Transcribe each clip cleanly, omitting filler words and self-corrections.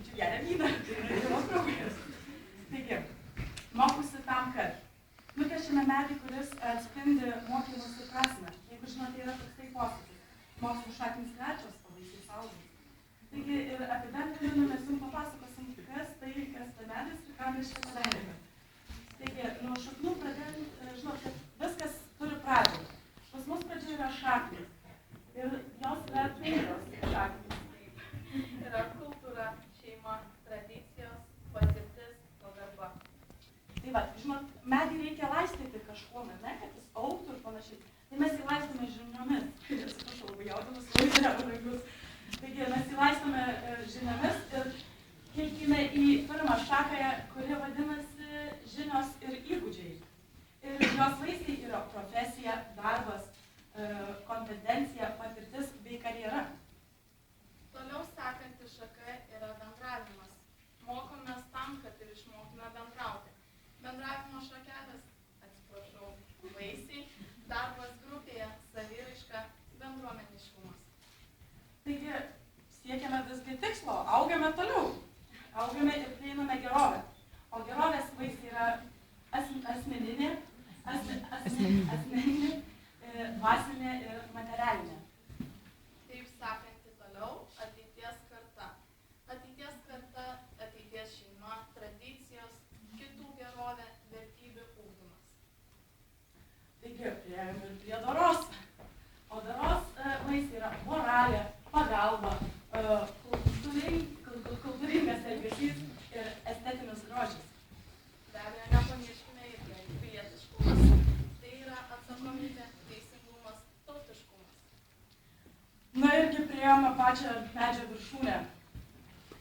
čia geria vyną, tai yra Dievo kraujas. Taigi, mokusi tam, kad nupiešiame medį, kuris atspindi mokymosi prasmę. Jeigu žinote, yra toksai posakis. Mokslo šaknys trečios, o vaisiai saugos. Taigi ir apibendrinami mes jums papasakosim, kas tai medis ir ką mes čia padarėme. Taigi, nuo šaknų pradėjant, žinot, kad viskas turi pradžią. Pas mus pradžia yra šaknys. Ir jos yra penkios šaknys. Yra kultūra, šeima, tradicijos, patirtis, pagarba. Tai va, žinot, medį reikia laistyti kažkuo, ne, kad jis augtų ir panašiai. Tai mes jį laistome žiniomis. Atsiprašau, labai jaudinas, labai neparangus. Taigi mes jį laistome žiniomis ir kelkime į pirmą šaką, kuri vadinasi žinios ir įgūdžiai. Ir jos vaisiai yra profesija, darbas, kompetencija, patirtis bei karjera. Toliau sekanti šaka yra bendravimas. Mokomės tam, kad ir išmoktume bendrauti. Bendravimo šakelės, atsiprašau, vaisiai, darbas grupėje, saviraiška, bendruomeniškumas. Taigi siekiame visgi tikslo, augame toliau, augame ir prieiname gerovę. O gerovės vaisiai yra asmeninė, dvasinė ir materialinė. Taip sakanti toliau, ateities karta. Ateities karta, ateities šeima, tradicijos, kitų gerovė, vertybių ugdymas. Taigi, priėjom ir prie doros. O doros vaisiai yra moralė, pagalba, kultūringas elgesys ir estetinis grožis. Be abejo, nepamirškime ir pilietiškumas. Tai yra atsakomybė, teisingumas, tautiškumas. Na irgi priėjome pačią medžio viršūnę.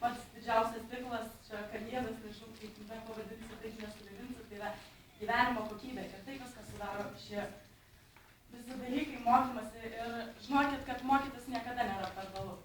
Pats didžiausias tiklas, čia karjeras, nežinau, kaip nepavadinsi, taip nesugadinsi, tai yra gyvenimo kokybė. Ir tai viskas sudaro šie visi dalykai, mokymasi. Ir žinokit, kad mokytis niekada nėra per vėlu.